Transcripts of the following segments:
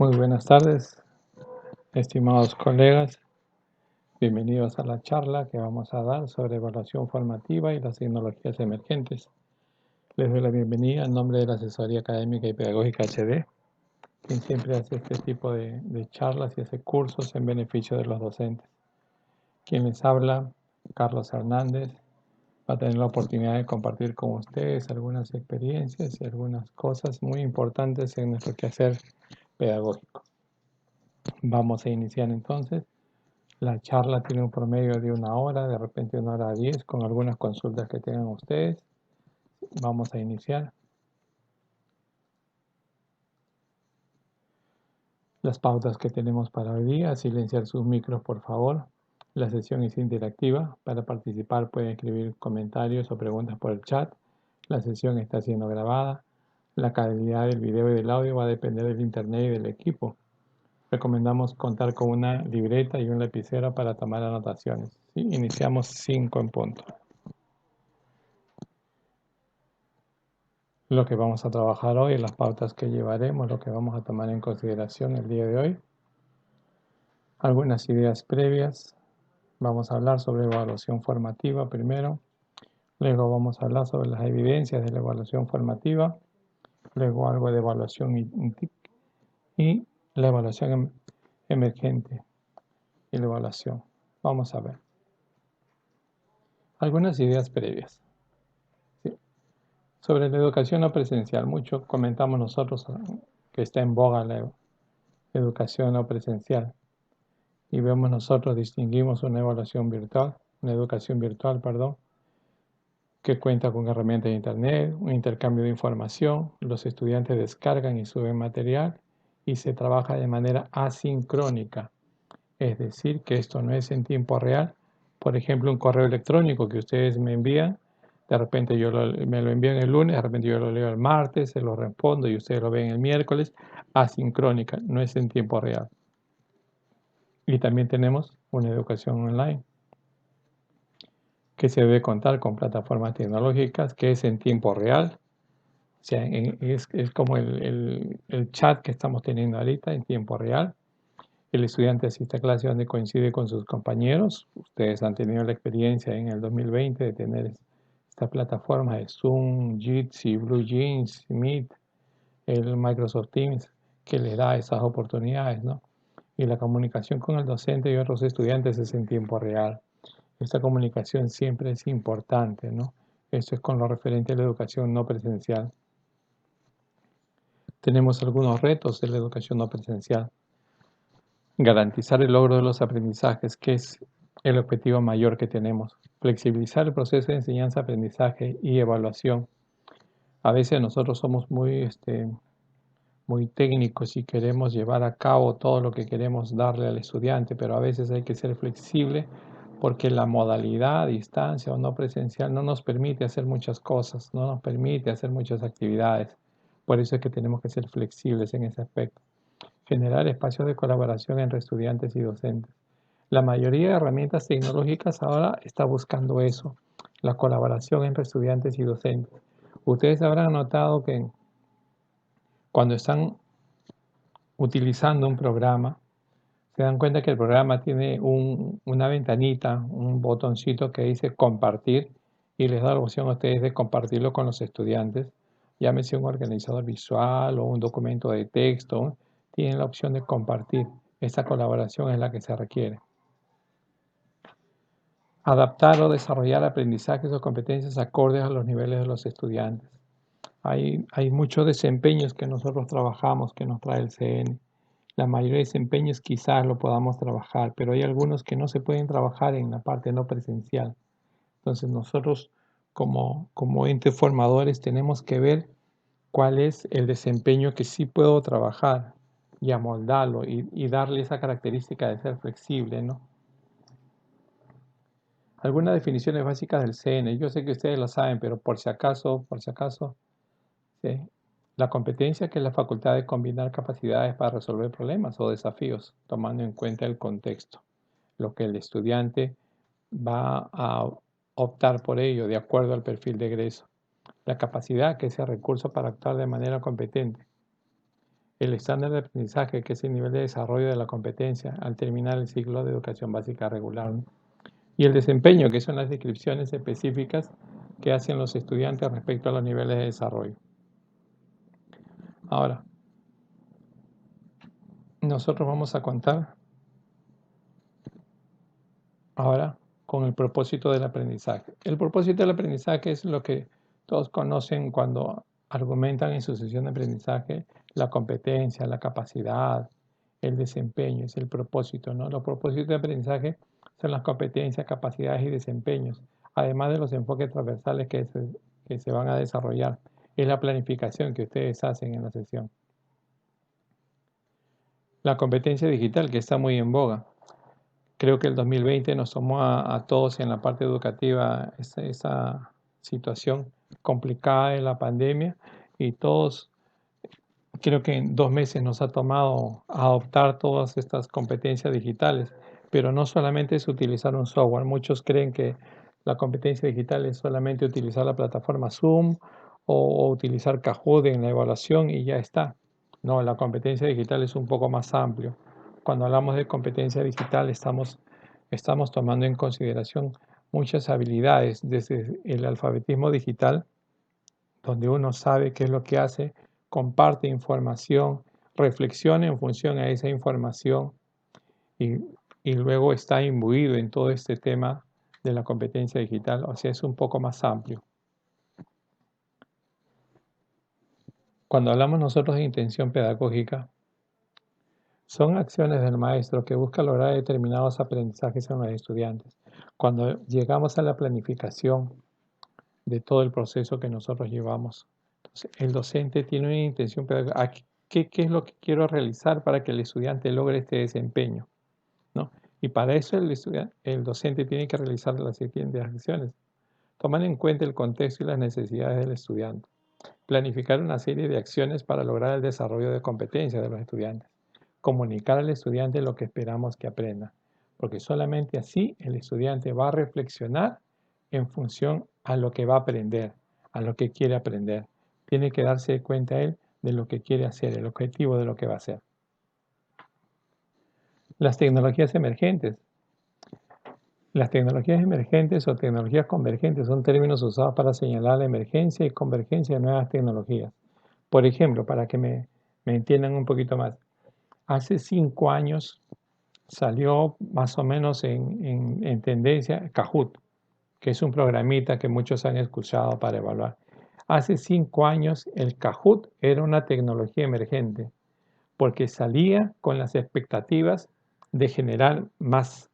Muy buenas tardes, estimados colegas. Bienvenidos a la charla que vamos a dar sobre evaluación formativa y las tecnologías emergentes. Les doy la bienvenida en nombre de la Asesoría Académica y Pedagógica HD, quien siempre hace este tipo de charlas y hace cursos en beneficio de los docentes. Quien les habla, Carlos Hernández, va a tener la oportunidad de compartir con ustedes algunas experiencias y algunas cosas muy importantes en nuestro quehacer pedagógico. Vamos a iniciar entonces. La charla tiene un promedio de 1 hora, de repente 1 hora 10, con algunas consultas que tengan ustedes. Vamos a iniciar. Las pautas que tenemos para hoy día: silenciar sus micros, por favor. La sesión es interactiva. Para participar pueden escribir comentarios o preguntas por el chat. La sesión está siendo grabada. La calidad del video y del audio va a depender del internet y del equipo. Recomendamos contar con una libreta y un lapicero para tomar anotaciones. ¿Sí? Iniciamos 5 en punto. Lo que vamos a trabajar hoy, las pautas que llevaremos, lo que vamos a tomar en consideración el día de hoy. Algunas ideas previas. Vamos a hablar sobre evaluación formativa primero. Luego vamos a hablar sobre las evidencias de la evaluación formativa. Luego algo de evaluación y la evaluación emergente y la evaluación. Vamos a ver. Algunas ideas previas. ¿Sí? Sobre la educación no presencial, mucho comentamos nosotros que está en boga la educación no presencial. Y vemos nosotros, distinguimos una evaluación virtual, una educación virtual, perdón, que cuenta con herramientas de internet, un intercambio de información, los estudiantes descargan y suben material y se trabaja de manera asincrónica. Es decir, que esto no es en tiempo real. Por ejemplo, un correo electrónico que ustedes me envían, de repente me lo envían el lunes, de repente yo lo leo el martes, se lo respondo y ustedes lo ven el miércoles. Asincrónica, no es en tiempo real. Y también tenemos una educación online, que se debe contar con plataformas tecnológicas, que es en tiempo real. O sea, es como el chat que estamos teniendo ahorita en tiempo real. El estudiante asiste a clase donde coincide con sus compañeros. Ustedes han tenido la experiencia en el 2020 de tener esta plataforma de Zoom, Jitsi, Blue Jeans, Meet, el Microsoft Teams, que les da esas oportunidades, ¿no? Y la comunicación con el docente y otros estudiantes es en tiempo real. Esta comunicación siempre es importante, ¿no? Esto es con lo referente a la educación no presencial. Tenemos algunos retos de la educación no presencial. Garantizar el logro de los aprendizajes, que es el objetivo mayor que tenemos. Flexibilizar el proceso de enseñanza, aprendizaje y evaluación. A veces nosotros somos muy técnicos y queremos llevar a cabo todo lo que queremos darle al estudiante, pero a veces hay que ser flexible porque la modalidad, distancia o no presencial, no nos permite hacer muchas cosas, no nos permite hacer muchas actividades. Por eso es que tenemos que ser flexibles en ese aspecto. Generar espacios de colaboración entre estudiantes y docentes. La mayoría de herramientas tecnológicas ahora está buscando eso, la colaboración entre estudiantes y docentes. Ustedes habrán notado que cuando están utilizando un programa, se dan cuenta que el programa tiene una ventanita, un botoncito que dice compartir y les da la opción a ustedes de compartirlo con los estudiantes. Llámese un organizador visual o un documento de texto, tienen la opción de compartir. Esta colaboración es la que se requiere. Adaptar o desarrollar aprendizajes o competencias acordes a los niveles de los estudiantes. Hay muchos desempeños que nosotros trabajamos, que nos trae el CN. La mayoría de desempeños quizás lo podamos trabajar, pero hay algunos que no se pueden trabajar en la parte no presencial. Entonces nosotros como entes formadores tenemos que ver cuál es el desempeño que sí puedo trabajar y amoldarlo y darle esa característica de ser flexible, ¿no? Algunas definiciones básicas del CN. Yo sé que ustedes lo saben, pero por si acaso, ¿sí? La competencia, que es la facultad de combinar capacidades para resolver problemas o desafíos, tomando en cuenta el contexto, lo que el estudiante va a optar por ello de acuerdo al perfil de egreso. La capacidad, que es el recurso para actuar de manera competente. el estándar de aprendizaje, que es el nivel de desarrollo de la competencia al terminar el ciclo de educación básica regular, ¿no? Y el desempeño, que son las descripciones específicas que hacen los estudiantes respecto a los niveles de desarrollo. Ahora, nosotros vamos a contar ahora con el propósito del aprendizaje. El propósito del aprendizaje es lo que todos conocen cuando argumentan en su sesión de aprendizaje: la competencia, la capacidad, el desempeño, es el propósito, ¿no? Los propósitos de aprendizaje son las competencias, capacidades y desempeños, además de los enfoques transversales que se van a desarrollar. Es la planificación que ustedes hacen en la sesión. La competencia digital, que está muy en boga. Creo que el 2020 nos tomó a todos en la parte educativa esa situación complicada de la pandemia, y todos, creo que en 2 meses nos ha tomado adoptar todas estas competencias digitales, pero no solamente es utilizar un software. Muchos creen que la competencia digital es solamente utilizar la plataforma Zoom o utilizar Kahoot en la evaluación y ya está. No, la competencia digital es un poco más amplio. Cuando hablamos de competencia digital estamos tomando en consideración muchas habilidades, desde el alfabetismo digital, donde uno sabe qué es lo que hace, comparte información, reflexiona en función a esa información y, y luego está imbuido en todo este tema de la competencia digital. O sea, es un poco más amplio. Cuando hablamos nosotros de intención pedagógica, son acciones del maestro que busca lograr determinados aprendizajes en los estudiantes. Cuando llegamos a la planificación de todo el proceso que nosotros llevamos, entonces, el docente tiene una intención pedagógica. ¿Qué es lo que quiero realizar para que el estudiante logre este desempeño, ¿no? Y para eso el docente tiene que realizar las siguientes acciones: tomar en cuenta el contexto y las necesidades del estudiante, planificar una serie de acciones para lograr el desarrollo de competencias de los estudiantes, comunicar al estudiante lo que esperamos que aprenda, porque solamente así el estudiante va a reflexionar en función a lo que va a aprender, a lo que quiere aprender. Tiene que darse cuenta él de lo que quiere hacer, el objetivo de lo que va a hacer. Las tecnologías emergentes. Las tecnologías emergentes o tecnologías convergentes son términos usados para señalar la emergencia y convergencia de nuevas tecnologías. Por ejemplo, para que me entiendan un poquito más, hace 5 años salió más o menos en tendencia Kahoot, que es un programita que muchos han escuchado para evaluar. Hace 5 años el Kahoot era una tecnología emergente, porque salía con las expectativas de generar más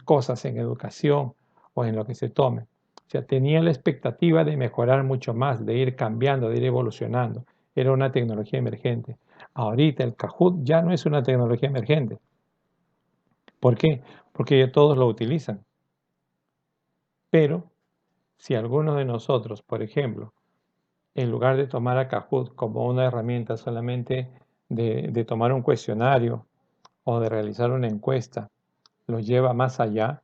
cosas en educación o en lo que se tome. O sea, tenía la expectativa de mejorar mucho más, de ir cambiando, de ir evolucionando. Era una tecnología emergente. Ahorita el Kahoot ya no es una tecnología emergente. ¿Por qué? Porque ya todos lo utilizan. Pero si alguno de nosotros, por ejemplo, en lugar de tomar a Kahoot como una herramienta solamente de tomar un cuestionario o de realizar una encuesta, lo lleva más allá,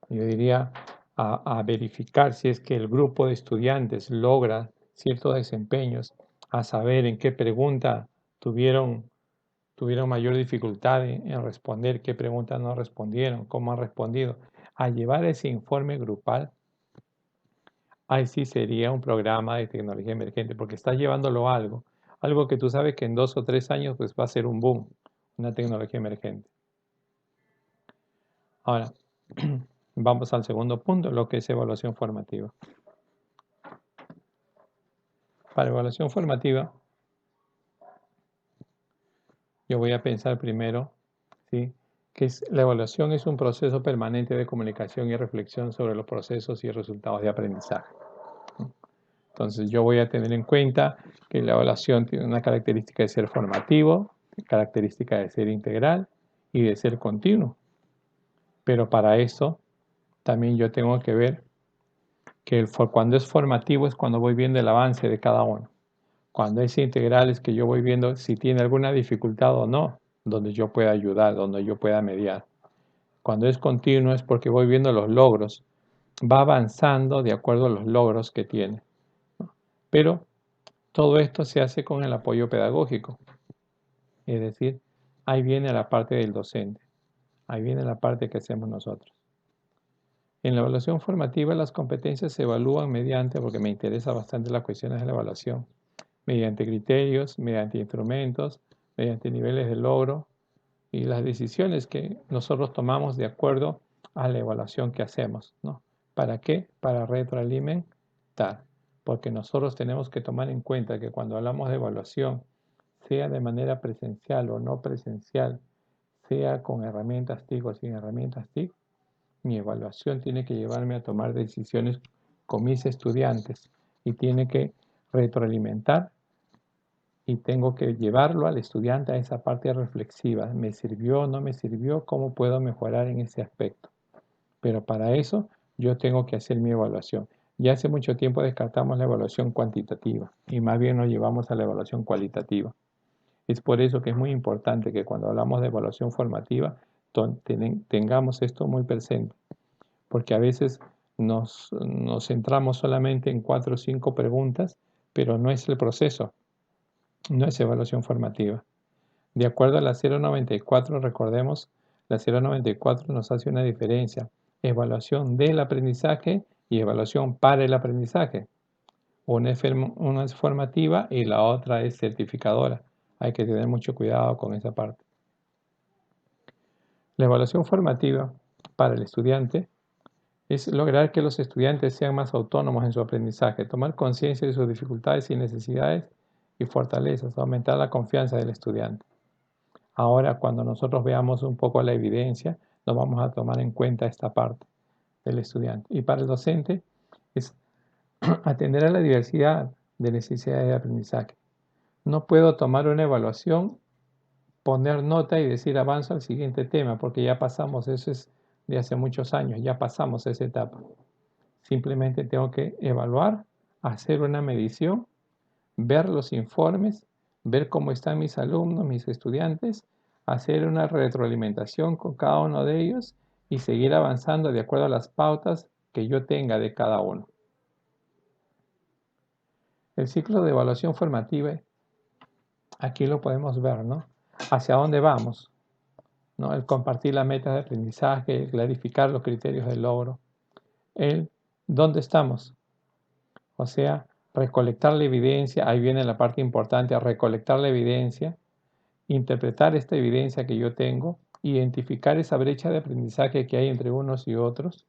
yo diría, a verificar si es que el grupo de estudiantes logra ciertos desempeños, a saber en qué pregunta tuvieron mayor dificultad en responder, qué preguntas no respondieron, cómo han respondido, a llevar ese informe grupal. Ahí sí sería un programa de tecnología emergente, porque estás llevándolo a algo que tú sabes que en 2 o 3 años pues va a ser un boom, una tecnología emergente. Ahora, vamos al segundo punto, lo que es evaluación formativa. Para evaluación formativa, yo voy a pensar primero, ¿sí?, que la evaluación es un proceso permanente de comunicación y reflexión sobre los procesos y resultados de aprendizaje. Entonces yo voy a tener en cuenta que la evaluación tiene una característica de ser formativo, característica de ser integral y de ser continuo. Pero para eso también yo tengo que ver que cuando es formativo es cuando voy viendo el avance de cada uno. Cuando es integral es que yo voy viendo si tiene alguna dificultad o no, donde yo pueda ayudar, donde yo pueda mediar. Cuando es continuo es porque voy viendo los logros. Va avanzando de acuerdo a los logros que tiene, ¿no? Pero todo esto se hace con el apoyo pedagógico. Es decir, ahí viene la parte del docente. Ahí viene la parte que hacemos nosotros. En la evaluación formativa las competencias se evalúan mediante, porque me interesa bastante las cuestiones de la evaluación, mediante criterios, mediante instrumentos, mediante niveles de logro y las decisiones que nosotros tomamos de acuerdo a la evaluación que hacemos, ¿no? ¿Para qué? Para retroalimentar, porque nosotros tenemos que tomar en cuenta que cuando hablamos de evaluación, sea de manera presencial o no presencial, sea con herramientas TIC o sin herramientas TIC, mi evaluación tiene que llevarme a tomar decisiones con mis estudiantes y tiene que retroalimentar y tengo que llevarlo al estudiante a esa parte reflexiva. ¿Me sirvió o no me sirvió? ¿Cómo puedo mejorar en ese aspecto? Pero para eso yo tengo que hacer mi evaluación. Ya hace mucho tiempo descartamos la evaluación cuantitativa y más bien nos llevamos a la evaluación cualitativa. Es por eso que es muy importante que cuando hablamos de evaluación formativa tengamos esto muy presente, porque a veces nos centramos solamente en 4 o 5 preguntas, pero no es el proceso, no es evaluación formativa. De acuerdo a la 094, recordemos, la 094 nos hace una diferencia, evaluación del aprendizaje y evaluación para el aprendizaje. Una es formativa y la otra es certificadora. Hay que tener mucho cuidado con esa parte. La evaluación formativa para el estudiante es lograr que los estudiantes sean más autónomos en su aprendizaje, tomar conciencia de sus dificultades y necesidades y fortalezas, aumentar la confianza del estudiante. Ahora, cuando nosotros veamos un poco la evidencia, nos vamos a tomar en cuenta esta parte del estudiante. Y para el docente es atender a la diversidad de necesidades de aprendizaje. No puedo tomar una evaluación, poner nota y decir avanzo al siguiente tema, porque ya pasamos, eso es de hace muchos años, ya pasamos esa etapa. Simplemente tengo que evaluar, hacer una medición, ver los informes, ver cómo están mis alumnos, mis estudiantes, hacer una retroalimentación con cada uno de ellos y seguir avanzando de acuerdo a las pautas que yo tenga de cada uno. El ciclo de evaluación formativa, aquí lo podemos ver, ¿no? ¿Hacia dónde vamos? ¿No? El compartir las metas de aprendizaje, el clarificar los criterios de logro, el ¿dónde estamos? O sea, recolectar la evidencia, ahí viene la parte importante, recolectar la evidencia, interpretar esta evidencia que yo tengo, identificar esa brecha de aprendizaje que hay entre unos y otros,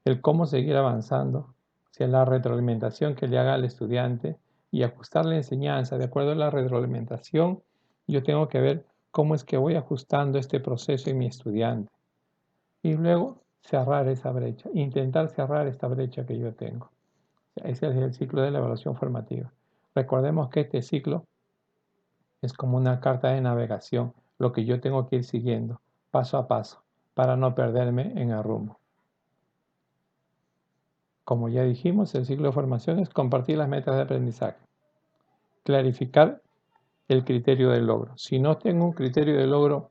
el cómo seguir avanzando, o sea, la retroalimentación que le haga al estudiante y ajustar la enseñanza. De acuerdo a la retroalimentación, yo tengo que ver cómo es que voy ajustando este proceso en mi estudiante. Y luego cerrar esa brecha, intentar cerrar esta brecha que yo tengo. Ese es el ciclo de la evaluación formativa. Recordemos que este ciclo es como una carta de navegación, lo que yo tengo que ir siguiendo paso a paso para no perderme en el rumbo. Como ya dijimos, el ciclo de formación es compartir las metas de aprendizaje, clarificar el criterio de logro. Si no tengo un criterio de logro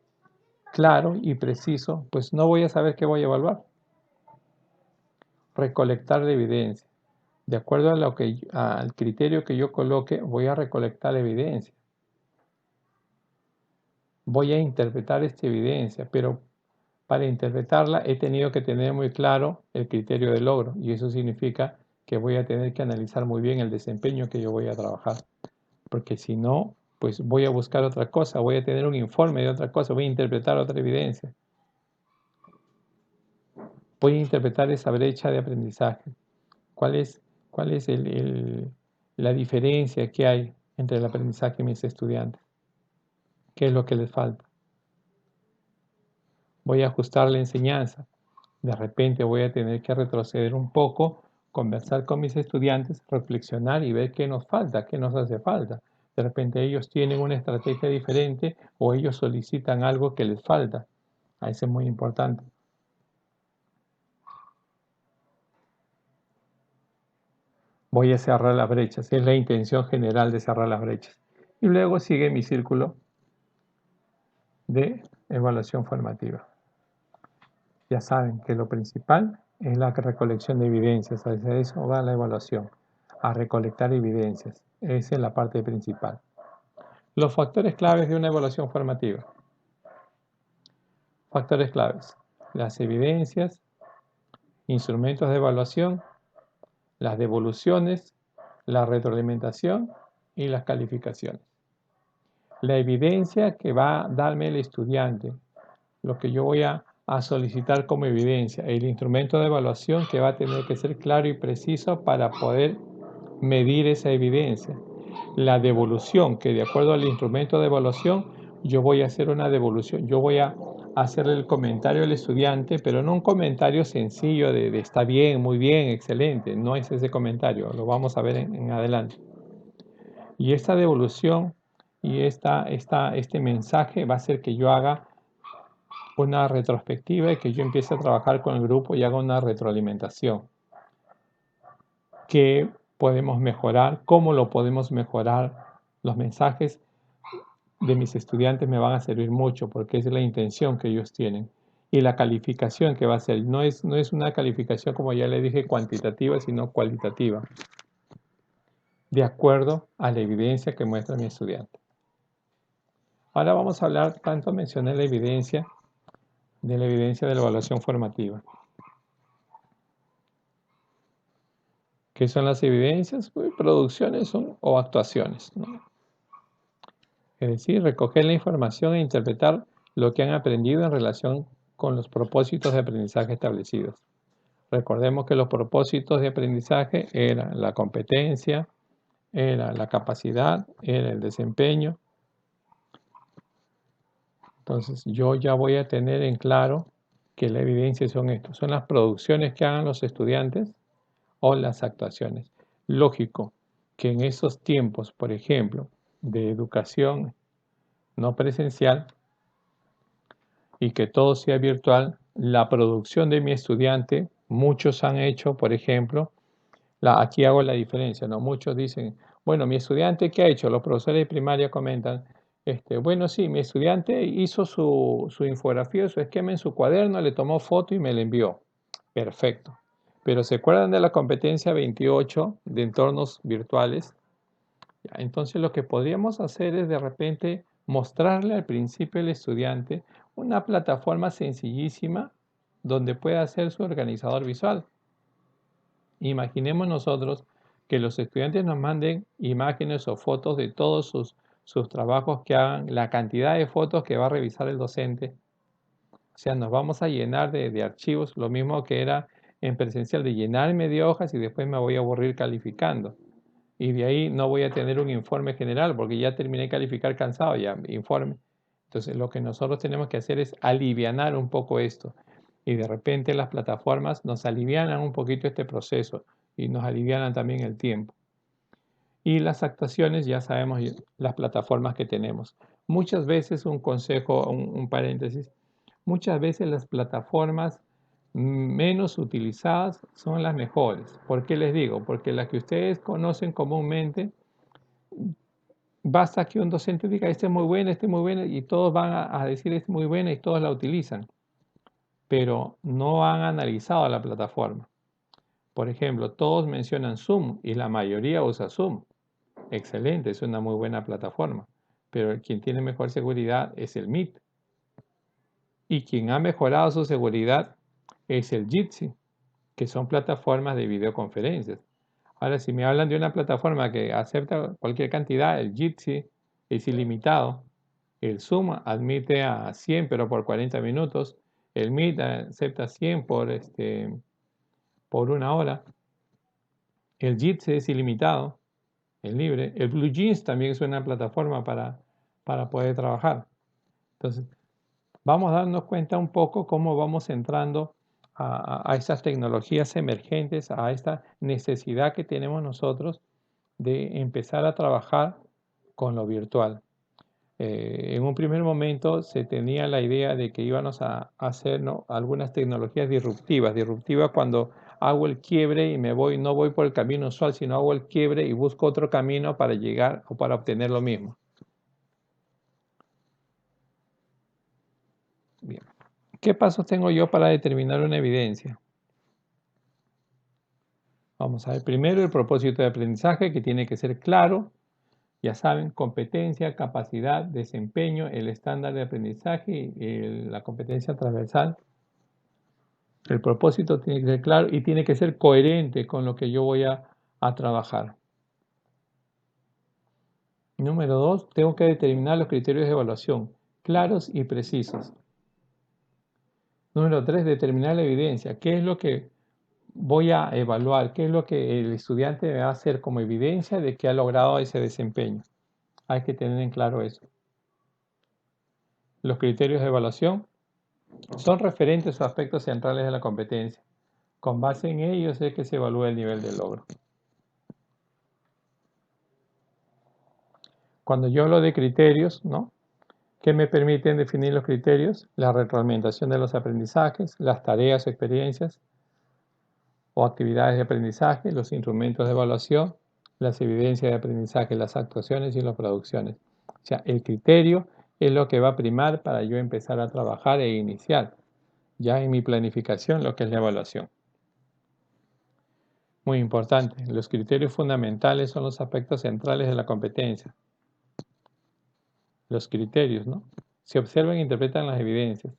claro y preciso, pues no voy a saber qué voy a evaluar. Recolectar la evidencia. De acuerdo al criterio que yo coloque, voy a recolectar la evidencia. Voy a interpretar esta evidencia, pero para interpretarla he tenido que tener muy claro el criterio de logro y eso significa que voy a tener que analizar muy bien el desempeño que yo voy a trabajar, porque si no, pues voy a buscar otra cosa, voy a tener un informe de otra cosa, voy a interpretar otra evidencia. Voy a interpretar esa brecha de aprendizaje. ¿Cuál es la diferencia que hay entre el aprendizaje de mis estudiantes? ¿Qué es lo que les falta? Voy a ajustar la enseñanza. De repente voy a tener que retroceder un poco, conversar con mis estudiantes, reflexionar y ver qué nos falta, qué nos hace falta. De repente ellos tienen una estrategia diferente o ellos solicitan algo que les falta. Eso es muy importante. Voy a cerrar las brechas. Es la intención general de cerrar las brechas. Y luego sigue mi círculo de evaluación formativa. Ya saben que lo principal es la recolección de evidencias. A eso va la evaluación, a recolectar evidencias. Esa es la parte principal. Los factores claves de una evaluación formativa. Factores claves. Las evidencias, instrumentos de evaluación, las devoluciones, la retroalimentación y las calificaciones. La evidencia que va a darme el estudiante, lo que yo voy a solicitar como evidencia, el instrumento de evaluación que va a tener que ser claro y preciso para poder medir esa evidencia. La devolución, que de acuerdo al instrumento de evaluación, yo voy a hacer una devolución, yo voy a hacerle el comentario al estudiante, pero no un comentario sencillo de está bien, muy bien, excelente, no es ese comentario, lo vamos a ver en adelante. Y esta devolución y este mensaje va a hacer que yo haga una retrospectiva y que yo empiece a trabajar con el grupo y haga una retroalimentación. ¿Qué podemos mejorar? ¿Cómo lo podemos mejorar? Los mensajes de mis estudiantes me van a servir mucho porque es la intención que ellos tienen. Y la calificación que va a ser, no es una calificación, como ya le dije, cuantitativa, sino cualitativa, de acuerdo a la evidencia que muestra mi estudiante. Ahora vamos a hablar, tanto mencioné la evidencia, de la evaluación formativa. ¿Qué son las evidencias? Pues producciones o actuaciones, ¿no? Es decir, recoger la información e interpretar lo que han aprendido en relación con los propósitos de aprendizaje establecidos. Recordemos que los propósitos de aprendizaje eran la competencia, era la capacidad, era el desempeño. Entonces, yo ya voy a tener en claro que la evidencia son estos, son las producciones que hagan los estudiantes o las actuaciones. Lógico que en esos tiempos, por ejemplo, de educación no presencial y que todo sea virtual, la producción de mi estudiante, muchos han hecho, por ejemplo, aquí hago la diferencia, ¿no? Muchos dicen, bueno, mi estudiante, ¿qué ha hecho? Los profesores de primaria comentan, bueno, sí, mi estudiante hizo su infografía, su esquema en su cuaderno, le tomó foto y me la envió. Perfecto. Pero ¿se acuerdan de la competencia 28 de entornos virtuales? Entonces lo que podríamos hacer es de repente mostrarle al principio al estudiante una plataforma sencillísima donde pueda hacer su organizador visual. Imaginemos nosotros que los estudiantes nos manden imágenes o fotos de todos sus trabajos que hagan, la cantidad de fotos que va a revisar el docente. O sea, nos vamos a llenar de archivos, lo mismo que era en presencial, de llenarme de hojas y después me voy a aburrir calificando. Y de ahí no voy a tener un informe general porque ya terminé de calificar cansado, ya informe. Entonces, lo que nosotros tenemos que hacer es alivianar un poco esto. Y de repente las plataformas nos alivianan un poquito este proceso y nos alivianan también el tiempo. Y las actuaciones, ya sabemos las plataformas que tenemos. Muchas veces, un consejo, un paréntesis, muchas veces las plataformas menos utilizadas son las mejores. ¿Por qué les digo? Porque las que ustedes conocen comúnmente, basta que un docente diga, este es muy bueno, y todos van a decir, este es muy bueno, y todos la utilizan. Pero no han analizado la plataforma. Por ejemplo, todos mencionan Zoom y la mayoría usa Zoom. Excelente, es una muy buena plataforma. Pero quien tiene mejor seguridad es el Meet. Y quien ha mejorado su seguridad es el Jitsi, que son plataformas de videoconferencias. Ahora, si me hablan de una plataforma que acepta cualquier cantidad, el Jitsi es ilimitado. El Zoom admite a 100, pero por 40 minutos. El Meet acepta 100 por una hora. El Jitsi es ilimitado, es libre. El BlueJeans también es una plataforma para poder trabajar. Entonces, vamos a darnos cuenta un poco cómo vamos entrando a estas tecnologías emergentes, a esta necesidad que tenemos nosotros de empezar a trabajar con lo virtual. En un primer momento se tenía la idea de que íbamos a hacer, ¿no?, algunas tecnologías disruptivas. Disruptiva cuando hago el quiebre y no voy por el camino usual, sino hago el quiebre y busco otro camino para llegar o para obtener lo mismo. Bien. ¿Qué pasos tengo yo para determinar una evidencia? Vamos a ver primero el propósito de aprendizaje, que tiene que ser claro. Ya saben, competencia, capacidad, desempeño, el estándar de aprendizaje, la competencia transversal. El propósito tiene que ser claro y tiene que ser coherente con lo que yo voy a trabajar. Número 2, tengo que determinar los criterios de evaluación, claros y precisos. Número 3, determinar la evidencia. ¿Qué es lo que voy a evaluar? ¿Qué es lo que el estudiante va a hacer como evidencia de que ha logrado ese desempeño? Hay que tener en claro eso. Los criterios de evaluación son referentes o aspectos centrales de la competencia. Con base en ellos es que se evalúa el nivel de logro. Cuando yo hablo de criterios, ¿no? ¿Qué me permiten definir los criterios? La retroalimentación de los aprendizajes, las tareas o experiencias o actividades de aprendizaje, los instrumentos de evaluación, las evidencias de aprendizaje, las actuaciones y las producciones. O sea, el criterio es lo que va a primar para yo empezar a trabajar e iniciar ya en mi planificación lo que es la evaluación. Muy importante, los criterios fundamentales son los aspectos centrales de la competencia. Los criterios, ¿no? Se observan e interpretan las evidencias.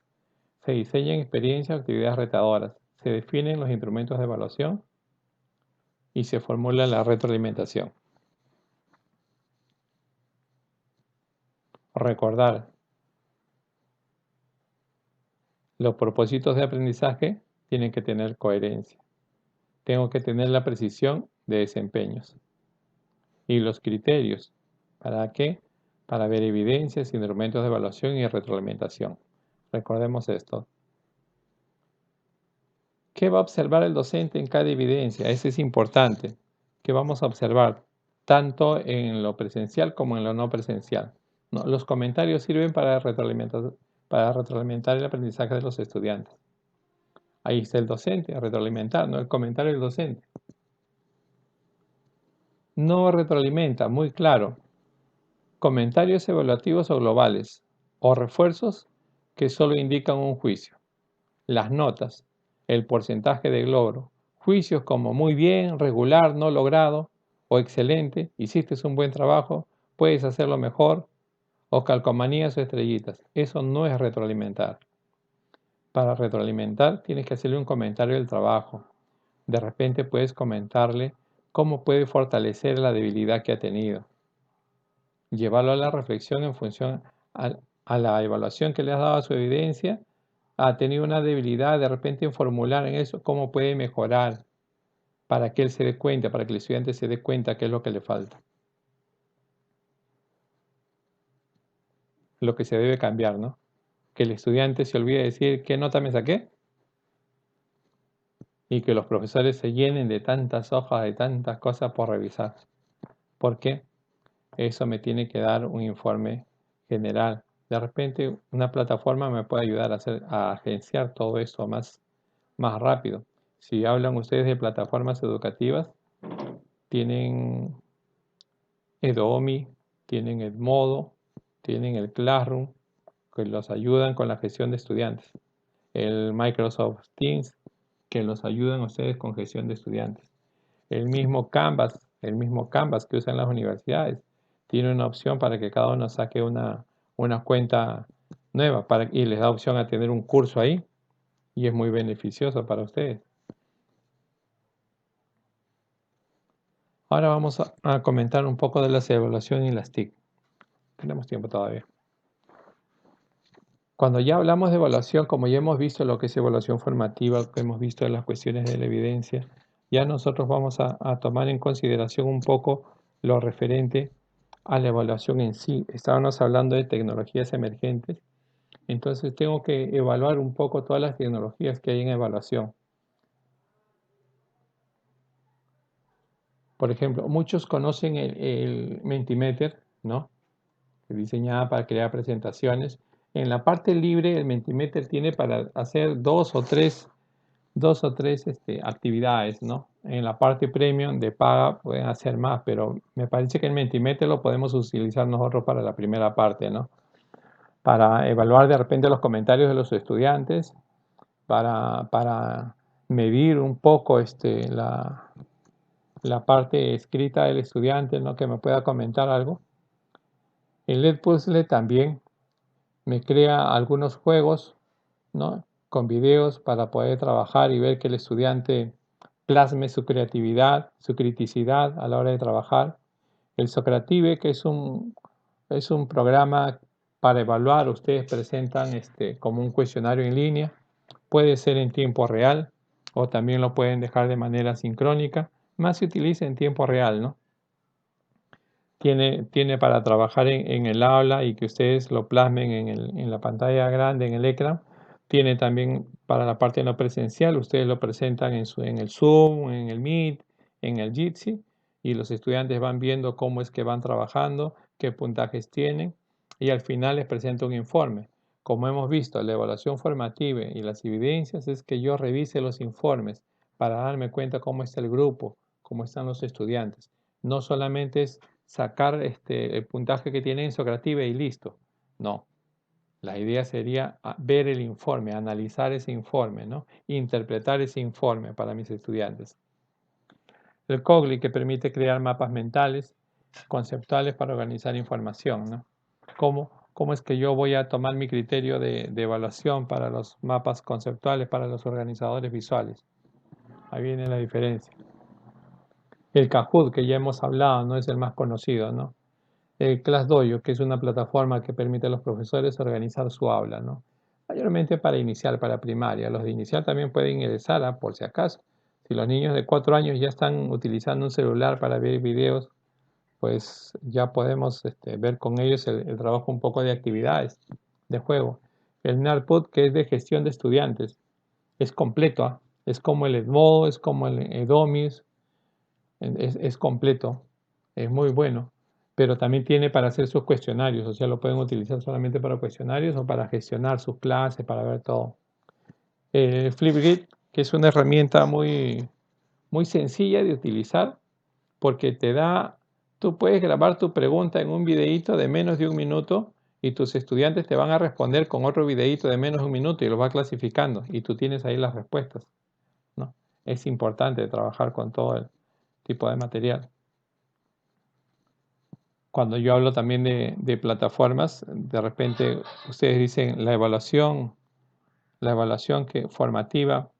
Se diseñan experiencias o actividades retadoras. Se definen los instrumentos de evaluación y se formula la retroalimentación. Recordar, los propósitos de aprendizaje tienen que tener coherencia. Tengo que tener la precisión de desempeños. Y los criterios, ¿para qué? Para ver evidencias, instrumentos de evaluación y retroalimentación. Recordemos esto. ¿Qué va a observar el docente en cada evidencia? Eso es importante. ¿Qué vamos a observar? Tanto en lo presencial como en lo no presencial. ¿No? Los comentarios sirven para retroalimentar el aprendizaje de los estudiantes. Ahí está el docente, retroalimentar, ¿no? El comentario del docente. No retroalimenta, muy claro. Comentarios evaluativos o globales, o refuerzos que solo indican un juicio. Las notas, el porcentaje de logro, juicios como muy bien, regular, no logrado, o excelente, hiciste un buen trabajo, puedes hacerlo mejor, o calcomanías o estrellitas. Eso no es retroalimentar. Para retroalimentar tienes que hacerle un comentario del trabajo. De repente puedes comentarle cómo puede fortalecer la debilidad que ha tenido. Llevarlo a la reflexión en función a la evaluación que le has dado a su evidencia. Ha tenido una debilidad, de repente en formular en eso cómo puede mejorar para que él se dé cuenta, para que el estudiante se dé cuenta qué es lo que le falta. Lo que se debe cambiar, ¿no? Que el estudiante se olvide de decir qué nota me saqué y que los profesores se llenen de tantas hojas, de tantas cosas por revisar. ¿Por qué? Eso me tiene que dar un informe general. De repente una plataforma me puede ayudar a agenciar todo eso más rápido. Si hablan ustedes de plataformas educativas, tienen Edomi, tienen Edmodo, tienen el Classroom, que los ayudan con la gestión de estudiantes. El Microsoft Teams, que los ayudan a ustedes con gestión de estudiantes. El mismo Canvas que usan las universidades, tiene una opción para que cada uno saque una cuenta nueva y les da opción a tener un curso ahí y es muy beneficioso para ustedes. Ahora vamos a comentar un poco de las evaluaciones y las TIC. Tenemos tiempo todavía. Cuando ya hablamos de evaluación, como ya hemos visto lo que es evaluación formativa, que hemos visto las cuestiones de la evidencia, ya nosotros vamos a tomar en consideración un poco lo referente a la evaluación en sí. Estábamos hablando de tecnologías emergentes, entonces tengo que evaluar un poco todas las tecnologías que hay en evaluación. Por ejemplo, muchos conocen el Mentimeter, ¿no? Que es diseñada para crear presentaciones. En la parte libre, el Mentimeter tiene para hacer dos o tres actividades, ¿no? En la parte premium de paga pueden hacer más, pero me parece que el Mentimeter lo podemos utilizar nosotros para la primera parte, ¿no? Para evaluar de repente los comentarios de los estudiantes, para medir un poco la parte escrita del estudiante, ¿no? Que me pueda comentar algo. El Edpuzzle también me crea algunos juegos, ¿no?, con videos para poder trabajar y ver que el estudiante plasme su creatividad, su criticidad a la hora de trabajar. El Socrative, que es un programa para evaluar, ustedes presentan como un cuestionario en línea, puede ser en tiempo real o también lo pueden dejar de manera sincrónica, más se utiliza en tiempo real, ¿no? Tiene para trabajar en el aula y que ustedes lo plasmen en la pantalla grande, en el ecran. Tiene también para la parte no presencial, ustedes lo presentan en el Zoom, en el Meet, en el Jitsi, y los estudiantes van viendo cómo es que van trabajando, qué puntajes tienen, y al final les presento un informe. Como hemos visto, la evaluación formativa y las evidencias es que yo revise los informes para darme cuenta cómo está el grupo, cómo están los estudiantes. No solamente es sacar el puntaje que tiene en Socrative y listo. No. La idea sería ver el informe, analizar ese informe, ¿no?, interpretar ese informe para mis estudiantes. El Cogli, que permite crear mapas mentales, conceptuales para organizar información, ¿no? ¿Cómo es que yo voy a tomar mi criterio de evaluación para los mapas conceptuales, para los organizadores visuales? Ahí viene la diferencia. El Kahoot, que ya hemos hablado, no es el más conocido, ¿no? El ClassDojo, que es una plataforma que permite a los profesores organizar su aula, ¿no? Mayormente para inicial, para primaria. Los de inicial también pueden ingresar, por si acaso. Si los niños de 4 años ya están utilizando un celular para ver videos, pues ya podemos ver con ellos el trabajo un poco de actividades, de juego. El NARPUD, que es de gestión de estudiantes, es completo, ¿ah? Es como el Edmodo, es como el Edomis, es completo, es muy bueno, pero también tiene para hacer sus cuestionarios, o sea, lo pueden utilizar solamente para cuestionarios o para gestionar sus clases, para ver todo. Flipgrid, que es una herramienta muy, muy sencilla de utilizar, porque tú puedes grabar tu pregunta en un videíto de menos de 1 minuto y tus estudiantes te van a responder con otro videíto de menos de 1 minuto y lo va clasificando y tú tienes ahí las respuestas, ¿no? Es importante trabajar con todo el tipo de material. Cuando yo hablo también de plataformas, de repente ustedes dicen la evaluación formativa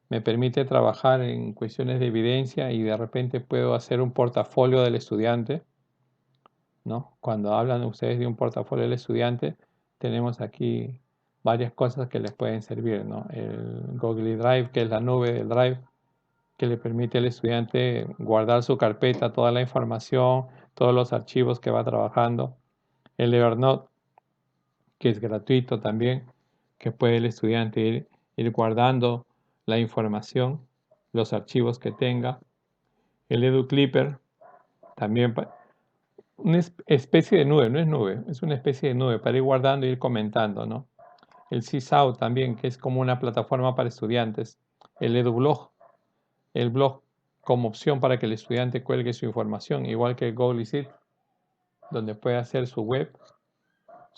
me permite trabajar en cuestiones de evidencia y de repente puedo hacer un portafolio del estudiante, ¿no? Cuando hablan ustedes de un portafolio del estudiante, tenemos aquí varias cosas que les pueden servir, ¿no? El Google Drive, que es la nube del Drive, que le permite al estudiante guardar su carpeta, toda la información, todos los archivos que va trabajando. El Evernote, que es gratuito también, que puede el estudiante ir guardando la información, los archivos que tenga. El EduClipper, también una especie de nube, no es nube, es una especie de nube para ir guardando e ir comentando, ¿no? El Seesaw también, que es como una plataforma para estudiantes. El EduBlog, el blog como opción para que el estudiante cuelgue su información, igual que el Google Sheet, donde puede hacer su web,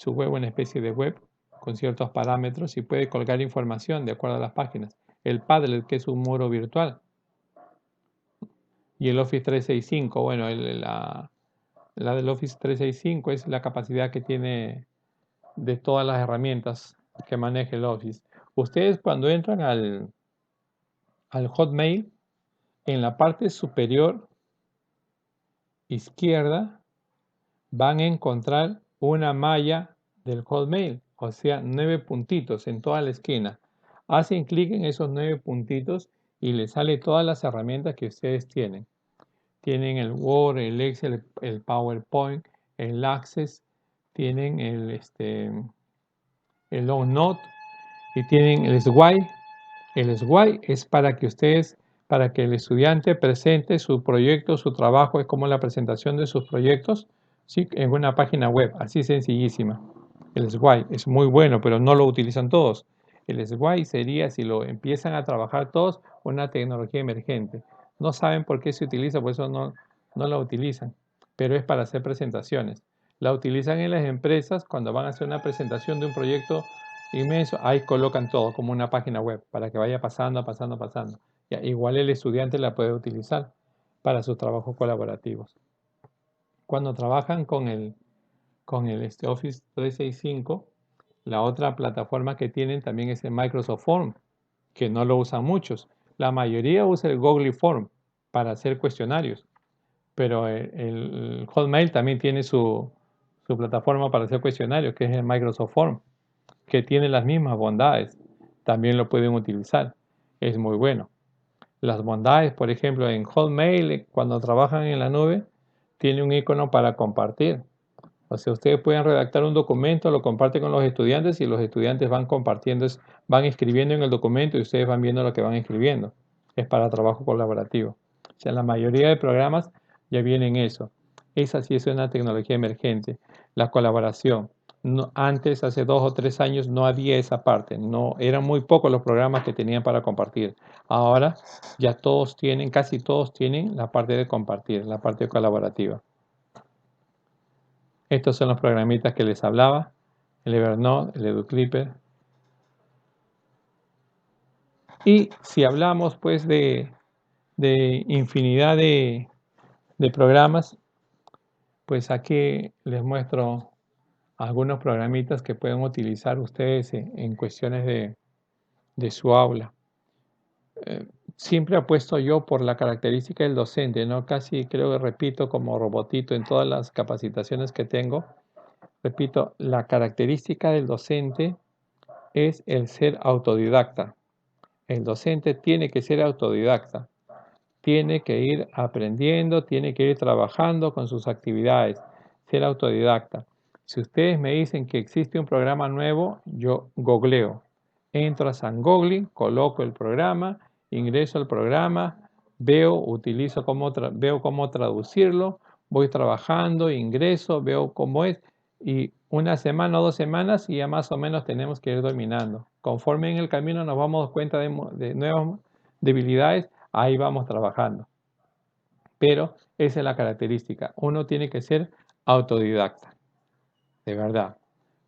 una especie de web con ciertos parámetros y puede colgar información de acuerdo a las páginas. El Padlet, que es un muro virtual. Y el Office 365, bueno, la del Office 365 es la capacidad que tiene de todas las herramientas que maneja el Office. Ustedes cuando entran al Hotmail, en la parte superior izquierda van a encontrar una malla del Hotmail, o sea, 9 puntitos en toda la esquina. Hacen clic en esos 9 puntitos y les sale todas las herramientas que ustedes tienen. Tienen el Word, el Excel, el PowerPoint, el Access, tienen el OneNote y tienen el Sway. El Sway es para que el estudiante presente su proyecto, su trabajo, es como la presentación de sus proyectos, ¿sí?, en una página web, así sencillísima. El Sway es muy bueno, pero no lo utilizan todos. El Sway sería, si lo empiezan a trabajar todos, una tecnología emergente. No saben por qué se utiliza, por eso no la utilizan, pero es para hacer presentaciones. La utilizan en las empresas cuando van a hacer una presentación de un proyecto inmenso, ahí colocan todo como una página web para que vaya pasando. Ya, igual el estudiante la puede utilizar para sus trabajos colaborativos. Cuando trabajan con el con el Office 365, la otra plataforma que tienen también es el Microsoft Form, que no lo usan muchos. La mayoría usa el Google Form para hacer cuestionarios, pero el Hotmail también tiene su plataforma para hacer cuestionarios, que es el Microsoft Form, que tiene las mismas bondades. También lo pueden utilizar. Es muy bueno. Las bondades, por ejemplo, en Hotmail, cuando trabajan en la nube, tiene un icono para compartir. O sea, ustedes pueden redactar un documento, lo comparten con los estudiantes y los estudiantes van compartiendo, van escribiendo en el documento y ustedes van viendo lo que van escribiendo. Es para trabajo colaborativo. O sea, la mayoría de programas ya vienen eso. Esa sí es una tecnología emergente. La colaboración. Antes, hace 2 o 3 años, no había esa parte. No, eran muy pocos los programas que tenían para compartir. Ahora ya todos tienen, casi todos tienen la parte de compartir, la parte colaborativa. Estos son los programitas que les hablaba, el Evernote, el EduClipper. Y si hablamos pues de infinidad de programas, pues aquí les muestro algunos programitas que pueden utilizar ustedes en cuestiones de su aula. Siempre apuesto yo por la característica del docente, ¿no? Casi creo que repito como robotito en todas las capacitaciones que tengo. Repito, la característica del docente es el ser autodidacta. El docente tiene que ser autodidacta. Tiene que ir aprendiendo, tiene que ir trabajando con sus actividades, ser autodidacta. Si ustedes me dicen que existe un programa nuevo, yo googleo. Entro a San Google, coloco el programa, ingreso al programa, veo, utilizo veo cómo traducirlo, voy trabajando, ingreso, veo cómo es, y una semana o 2 semanas y ya más o menos tenemos que ir dominando. Conforme en el camino nos vamos dando cuenta de nuevas debilidades, ahí vamos trabajando. Pero esa es la característica. Uno tiene que ser autodidacta, de verdad.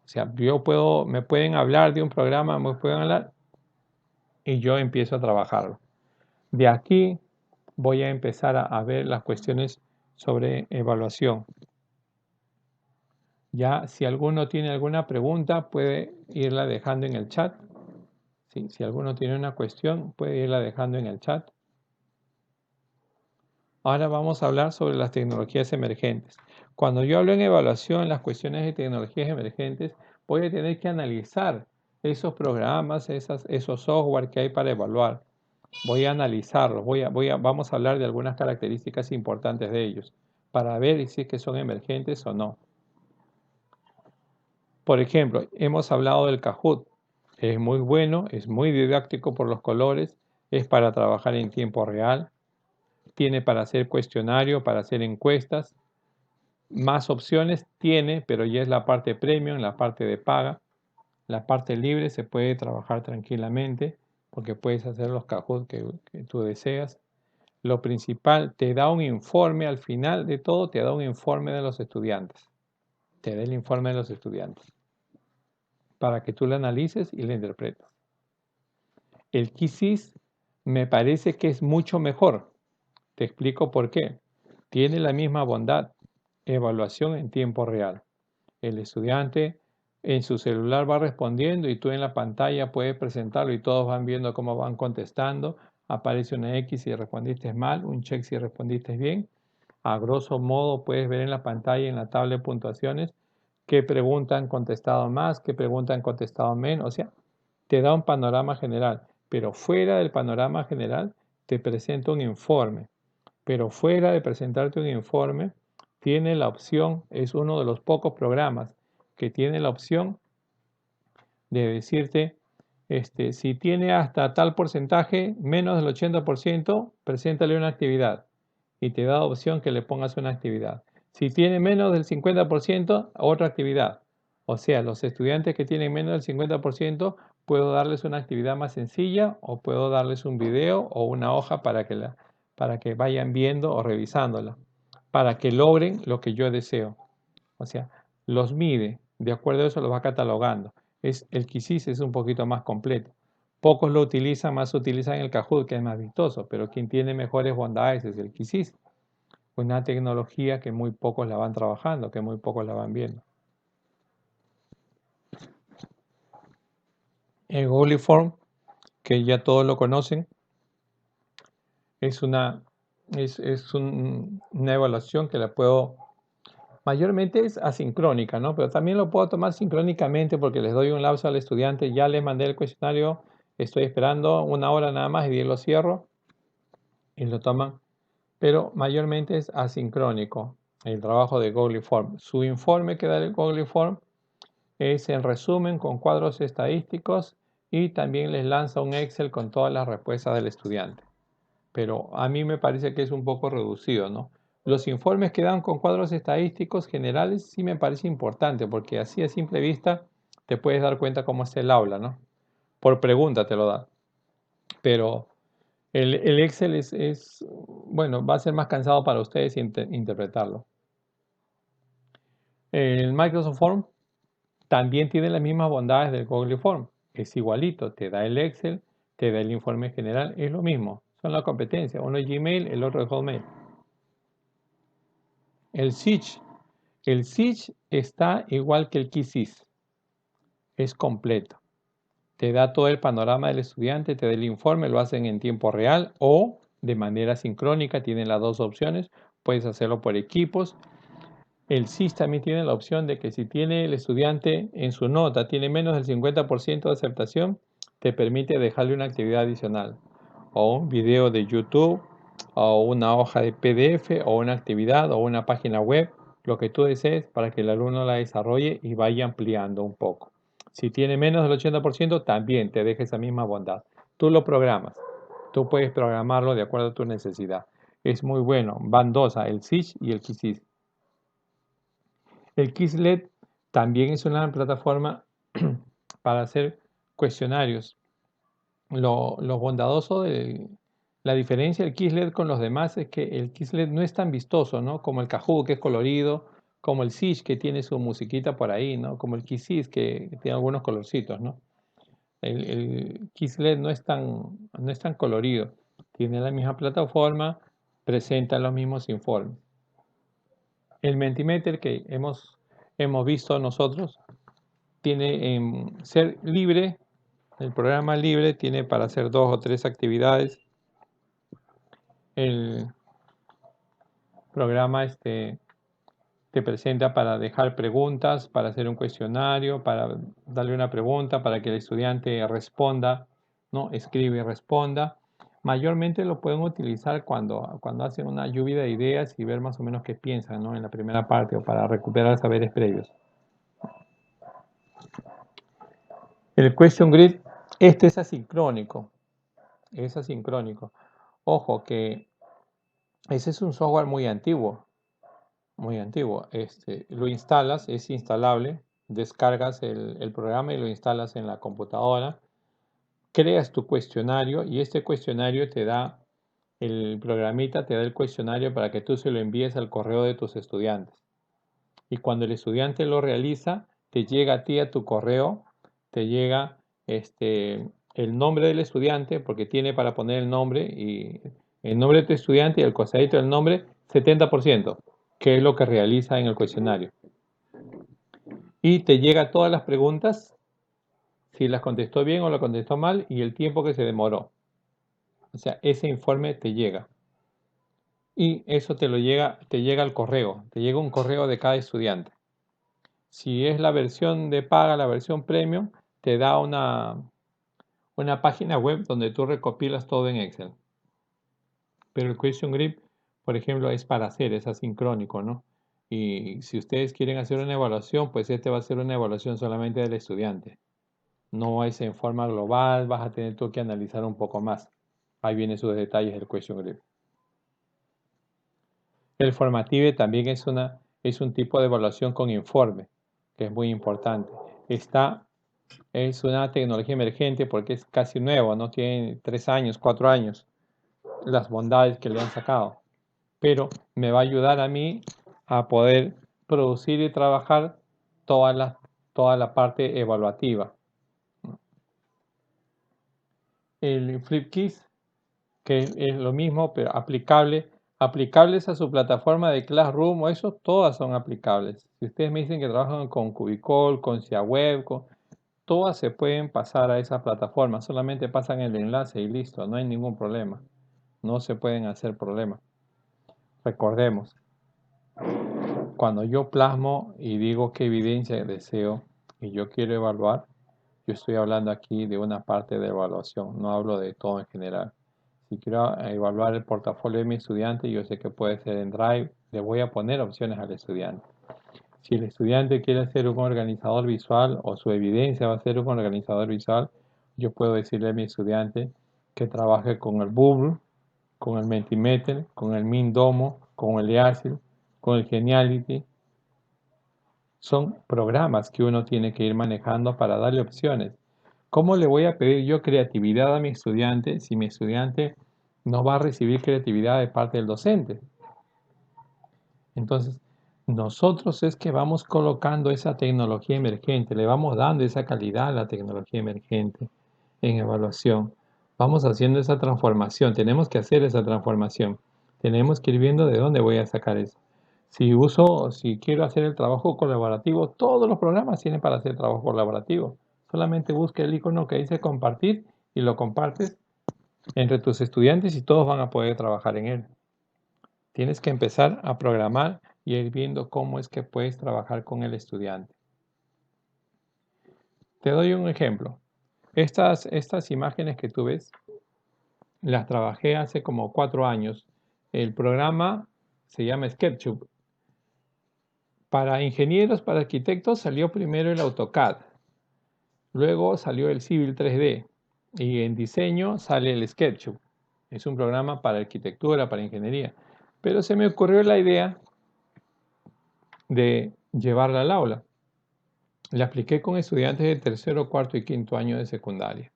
O sea, me pueden hablar de un programa, me pueden hablar y yo empiezo a trabajarlo. De aquí voy a empezar a ver las cuestiones sobre evaluación. Ya, si alguno tiene alguna pregunta, puede irla dejando en el chat. Sí, si alguno tiene una cuestión, puede irla dejando en el chat. Ahora vamos a hablar sobre las tecnologías emergentes. Cuando yo hablo en evaluación, las cuestiones de tecnologías emergentes, voy a tener que analizar esos programas, esos software que hay para evaluar. Voy a analizarlos, vamos a hablar de algunas características importantes de ellos para ver si es que son emergentes o no. Por ejemplo, hemos hablado del Kahoot. Es muy bueno, es muy didáctico por los colores, es para trabajar en tiempo real, tiene para hacer cuestionario, para hacer encuestas. Más opciones tiene, pero ya es la parte premium, la parte de paga. La parte libre se puede trabajar tranquilamente porque puedes hacer los Kahoot que tú deseas. Lo principal, te da un informe al final de todo, te da un informe de los estudiantes. Te da el informe de los estudiantes para que tú lo analices y lo interpretes. El Quizzes me parece que es mucho mejor. Te explico por qué. Tiene la misma bondad, evaluación en tiempo real. El estudiante en su celular va respondiendo y tú en la pantalla puedes presentarlo y todos van viendo cómo van contestando. Aparece una X si respondiste mal, un check si respondiste bien. A grosso modo puedes ver en la pantalla, en la tabla de puntuaciones, qué preguntas han contestado más, qué preguntas han contestado menos. O sea, te da un panorama general, pero fuera del panorama general te presenta un informe. Pero fuera de presentarte un informe, tiene la opción, es uno de los pocos programas que tiene la opción de decirte, si tiene hasta tal porcentaje, menos del 80%, preséntale una actividad y te da opción que le pongas una actividad. Si tiene menos del 50%, otra actividad. O sea, los estudiantes que tienen menos del 50%, puedo darles una actividad más sencilla o puedo darles un video o una hoja para que vayan viendo o revisándola, para que logren lo que yo deseo. O sea, los mide, de acuerdo a eso los va catalogando. El Quizzes es un poquito más completo. Pocos lo utilizan, más utilizan el Kahoot, que es más vistoso, pero quien tiene mejores bondades es el Quizzes. Una tecnología que muy pocos la van trabajando, que muy pocos la van viendo. El Google Form, que ya todos lo conocen, es una evaluación que la puedo, mayormente es asincrónica, ¿no? Pero también lo puedo tomar sincrónicamente porque les doy un lapso al estudiante, ya les mandé el cuestionario, estoy esperando 1 hora nada más y bien lo cierro y lo toman. Pero mayormente es asincrónico el trabajo de Google Form. Su informe que da el Google Form es en resumen con cuadros estadísticos y también les lanza un Excel con todas las respuestas del estudiante. Pero a mí me parece que es un poco reducido, ¿no? Los informes que dan con cuadros estadísticos generales sí me parece importante porque así a simple vista te puedes dar cuenta cómo es el aula, ¿no? Por pregunta te lo da. Pero el Excel bueno, va a ser más cansado para ustedes interpretarlo. El Microsoft Form también tiene las mismas bondades del Google Form. Es igualito, te da el Excel, te da el informe general, es lo mismo. Son la competencia. Uno es Gmail, el otro es Hotmail. El SIG está igual que el QSIS. Es completo. Te da todo el panorama del estudiante, te da el informe, lo hacen en tiempo real o de manera sincrónica. Tienen las dos opciones. Puedes hacerlo por equipos. El SIS también tiene la opción de que si tiene el estudiante en su nota, tiene menos del 50% de aceptación, te permite dejarle una actividad adicional, o un video de YouTube, o una hoja de PDF, o una actividad, o una página web, lo que tú desees para que el alumno la desarrolle y vaya ampliando un poco. Si tiene menos del 80%, también te deja esa misma bondad. Tú lo programas. Tú puedes programarlo de acuerdo a tu necesidad. Es muy bueno. Van dos, el SIS y el QSIS. El Quizlet también es una plataforma para hacer cuestionarios. Lo bondadoso de la diferencia del Quizlet con los demás es que el Quizlet no es tan vistoso, ¿no? Como el Kahoot, que es colorido, como el Sish, que tiene su musiquita por ahí, ¿no? Como el Quizizz, que tiene algunos colorcitos, ¿no? El Quizlet no es tan colorido. Tiene la misma plataforma, presenta los mismos informes. El Mentimeter que hemos visto nosotros tiene ser libre, el programa libre tiene para hacer 2 o 3 actividades. El programa te presenta para dejar preguntas, para hacer un cuestionario, para darle una pregunta, para que el estudiante responda, ¿no? Escribe y responda. Mayormente lo pueden utilizar cuando hacen una lluvia de ideas y ver más o menos qué piensan, ¿no? En la primera parte o para recuperar saberes previos. El Question Grid, este es asincrónico. Es asincrónico. Ojo que ese es un software muy antiguo. Muy antiguo. Lo instalas, es instalable. Descargas el programa y lo instalas en la computadora. Creas tu cuestionario y este cuestionario te da, el programita te da el cuestionario para que tú se lo envíes al correo de tus estudiantes. Y cuando el estudiante lo realiza, te llega a ti a tu correo, te llega el nombre del estudiante, porque tiene para poner el nombre y el nombre de tu estudiante y el costadito del nombre, 70%, que es lo que realiza en el cuestionario. Y te llega todas las preguntas, si las contestó bien o las contestó mal y el tiempo que se demoró. O sea, ese informe te llega. Y eso te llega al correo, te llega un correo de cada estudiante. Si es la versión de paga, la versión premium, te da una página web donde tú recopilas todo en Excel. Pero el Question Grip, por ejemplo, es para hacer, es asincrónico, ¿no? Y si ustedes quieren hacer una evaluación, pues va a ser una evaluación solamente del estudiante. No es en forma global, vas a tener tú que analizar un poco más. Ahí vienen sus detalles del Question Grip. El Formative también es un tipo de evaluación con informe, que es muy importante. Es una tecnología emergente porque es casi nuevo, no tiene 3 años, 4 años, las bondades que le han sacado. Pero me va a ayudar a mí a poder producir y trabajar toda la parte evaluativa. El FlipKiss, que es lo mismo, pero aplicables a su plataforma de Classroom o eso, todas son aplicables. Si ustedes me dicen que trabajan con Cubicol, con SeaWeb, todas se pueden pasar a esa plataforma, solamente pasan el enlace y listo, no hay ningún problema. No se pueden hacer problemas. Recordemos, cuando yo plasmo y digo qué evidencia deseo y yo quiero evaluar, yo estoy hablando aquí de una parte de evaluación, no hablo de todo en general. Si quiero evaluar el portafolio de mi estudiante, yo sé que puede ser en Drive, le voy a poner opciones al estudiante. Si el estudiante quiere ser un organizador visual o su evidencia va a ser un organizador visual, yo puedo decirle a mi estudiante que trabaje con el Bubble, con el Mentimeter, con el Mindomo, con el Easel, con el Geniality. Son programas que uno tiene que ir manejando para darle opciones. ¿Cómo le voy a pedir yo creatividad a mi estudiante si mi estudiante no va a recibir creatividad de parte del docente? Entonces, nosotros es que vamos colocando esa tecnología emergente, le vamos dando esa calidad a la tecnología emergente en evaluación. Vamos haciendo esa transformación, tenemos que hacer esa transformación. Tenemos que ir viendo de dónde voy a sacar eso. Si quiero hacer el trabajo colaborativo, todos los programas tienen para hacer trabajo colaborativo. Solamente busca el icono que dice compartir y lo compartes entre tus estudiantes y todos van a poder trabajar en él. Tienes que empezar a programar y ir viendo cómo es que puedes trabajar con el estudiante. Te doy un ejemplo. Estas imágenes que tú ves, las trabajé hace como 4 años. El programa se llama SketchUp. Para ingenieros, para arquitectos, salió primero el AutoCAD. Luego salió el Civil 3D. Y en diseño sale el SketchUp. Es un programa para arquitectura, para ingeniería. Pero se me ocurrió la idea de llevarla al aula. La apliqué con estudiantes de tercero, cuarto y quinto año de secundaria,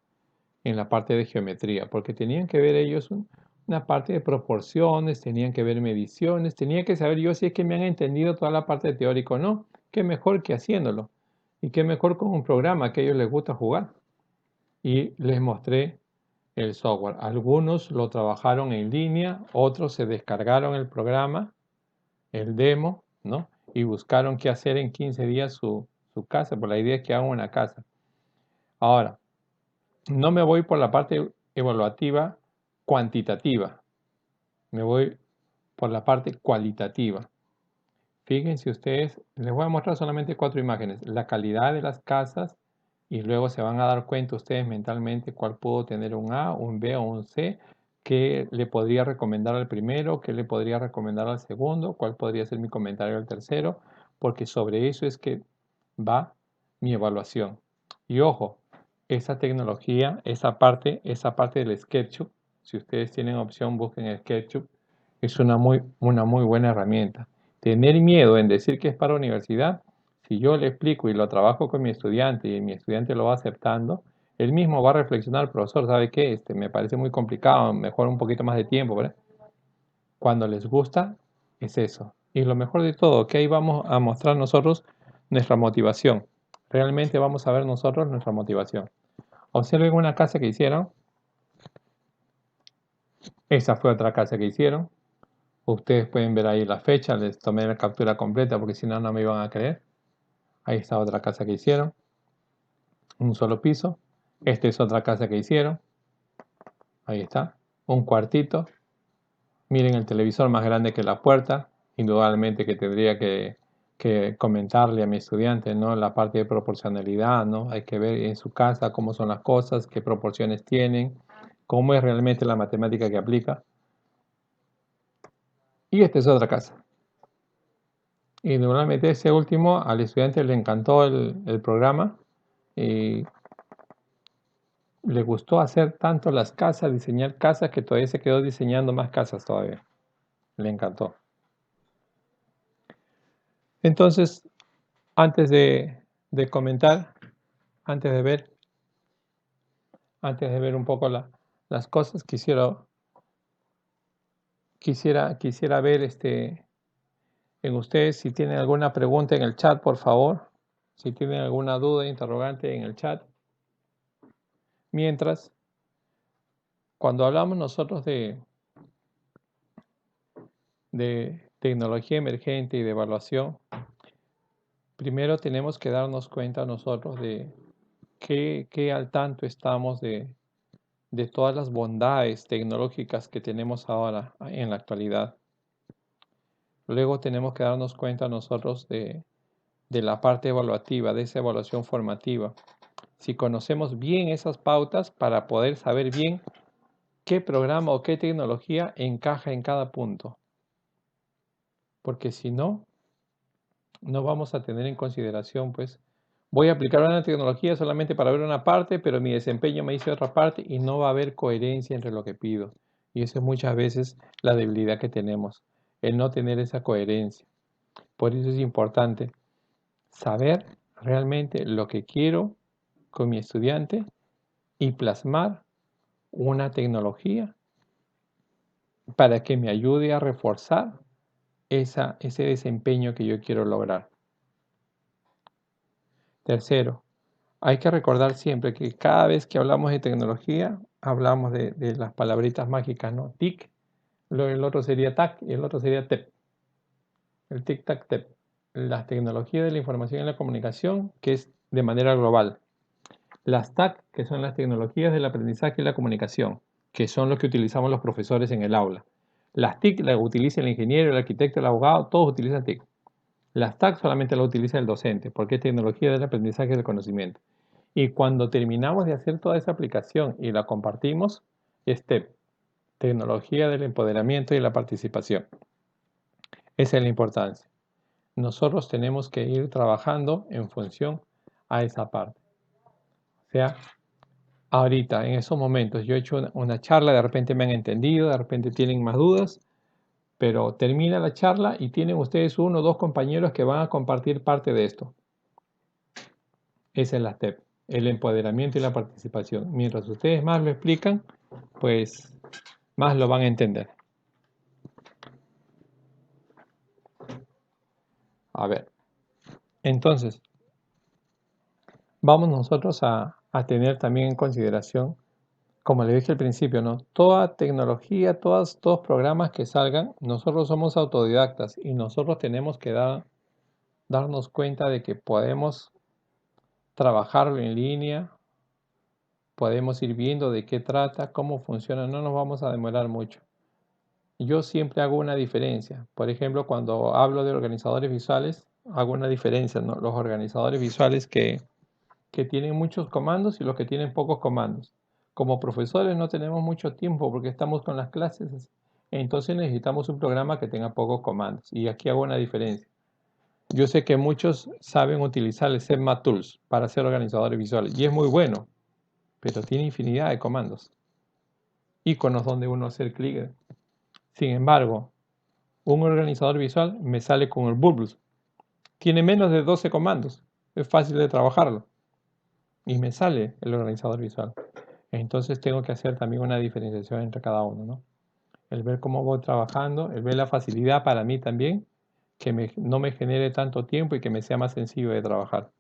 en la parte de geometría, porque tenían que ver ellos una parte de proporciones, tenían que ver mediciones, tenían que saber yo si es que me han entendido toda la parte teórica o no. Qué mejor que haciéndolo. Y qué mejor con un programa que a ellos les gusta jugar. Y les mostré el software. Algunos lo trabajaron en línea, otros se descargaron el programa, el demo, ¿no? Y buscaron qué hacer en 15 días su casa, pues la idea es que hagan una casa. Ahora, no me voy por la parte evaluativa cuantitativa, me voy por la parte cualitativa. Fíjense ustedes, les voy a mostrar solamente 4 imágenes, la calidad de las casas y luego se van a dar cuenta ustedes mentalmente cuál puedo tener un A, un B o un C, qué le podría recomendar al primero, qué le podría recomendar al segundo, cuál podría ser mi comentario al tercero, porque sobre eso es que va mi evaluación. Y ojo, esa tecnología, esa parte del SketchUp, si ustedes tienen opción, busquen SketchUp, es una muy buena herramienta. Tener miedo en decir que es para universidad, si yo le explico y lo trabajo con mi estudiante y mi estudiante lo va aceptando, él mismo va a reflexionar, profesor, ¿sabe qué? Me parece muy complicado, mejor un poquito más de tiempo, ¿verdad? Cuando les gusta, es eso. Y lo mejor de todo, que ahí vamos a mostrar nosotros nuestra motivación. Realmente vamos a ver nosotros nuestra motivación. Observen una casa que hicieron. Esa fue otra casa que hicieron. Ustedes pueden ver ahí la fecha, les tomé la captura completa porque si no, no me iban a creer. Ahí está otra casa que hicieron. Un solo piso. Esta es otra casa que hicieron. Ahí está. Un cuartito. Miren el televisor más grande que la puerta. Indudablemente que tendría que comentarle a mi estudiante, ¿no? La parte de proporcionalidad, ¿no? Hay que ver en su casa cómo son las cosas, qué proporciones tienen, cómo es realmente la matemática que aplica. Y esta es otra casa. Y normalmente ese último al estudiante le encantó el programa y le gustó hacer tanto las casas, diseñar casas, que todavía se quedó diseñando más casas todavía. Le encantó. Entonces, antes de comentar, antes de ver un poco las cosas, quisiera ver en ustedes si tienen alguna pregunta en el chat, por favor. Si tienen alguna duda, interrogante en el chat. Mientras, cuando hablamos nosotros de tecnología emergente y de evaluación, primero tenemos que darnos cuenta nosotros de qué al tanto estamos de todas las bondades tecnológicas que tenemos ahora en la actualidad. Luego tenemos que darnos cuenta nosotros de la parte evaluativa, de esa evaluación formativa. Si conocemos bien esas pautas para poder saber bien qué programa o qué tecnología encaja en cada punto. Porque si no, no vamos a tener en consideración, pues, voy a aplicar una tecnología solamente para ver una parte, pero mi desempeño me dice otra parte y no va a haber coherencia entre lo que pido. Y eso es muchas veces la debilidad que tenemos, el no tener esa coherencia. Por eso es importante saber realmente lo que quiero con mi estudiante y plasmar una tecnología para que me ayude a reforzar ese desempeño que yo quiero lograr. Tercero, hay que recordar siempre que cada vez que hablamos de tecnología, hablamos de las palabritas mágicas, ¿no? TIC, el otro sería TAC y el otro sería TEP. El TIC, TAC, TEP. Las tecnologías de la información y la comunicación, que es de manera global. Las TAC, que son las tecnologías del aprendizaje y la comunicación, que son los que utilizamos los profesores en el aula. Las TIC las utiliza el ingeniero, el arquitecto, el abogado, todos utilizan TIC. Las TAC solamente las utiliza el docente, porque es tecnología del aprendizaje y del conocimiento. Y cuando terminamos de hacer toda esa aplicación y la compartimos, es TEP, tecnología del empoderamiento y la participación. Esa es la importancia. Nosotros tenemos que ir trabajando en función a esa parte. O sea, ahorita, en esos momentos, yo he hecho una charla, de repente me han entendido, de repente tienen más dudas, pero termina la charla y tienen ustedes uno o dos compañeros que van a compartir parte de esto. Esa es la TEP, el empoderamiento y la participación. Mientras ustedes más lo explican, pues más lo van a entender. A ver, entonces, vamos nosotros a tener también en consideración, como le dije al principio, ¿no? Toda tecnología, todos programas que salgan, nosotros somos autodidactas y nosotros tenemos que darnos cuenta de que podemos trabajarlo en línea, podemos ir viendo de qué trata, cómo funciona, no nos vamos a demorar mucho. Yo siempre hago una diferencia. Por ejemplo, cuando hablo de organizadores visuales, hago una diferencia, ¿no? Los organizadores visuales que tienen muchos comandos y los que tienen pocos comandos. Como profesores no tenemos mucho tiempo porque estamos con las clases, entonces necesitamos un programa que tenga pocos comandos. Y aquí hago una diferencia. Yo sé que muchos saben utilizar el ZMaTools para ser organizadores visuales y es muy bueno, pero tiene infinidad de comandos. Iconos donde uno hacer clic. Sin embargo, un organizador visual me sale con el Bubbles. Tiene menos de 12 comandos. Es fácil de trabajarlo. Y me sale el organizador visual. Entonces tengo que hacer también una diferenciación entre cada uno, ¿no? El ver cómo voy trabajando, el ver la facilidad para mí también, que no me genere tanto tiempo y que me sea más sencillo de trabajar.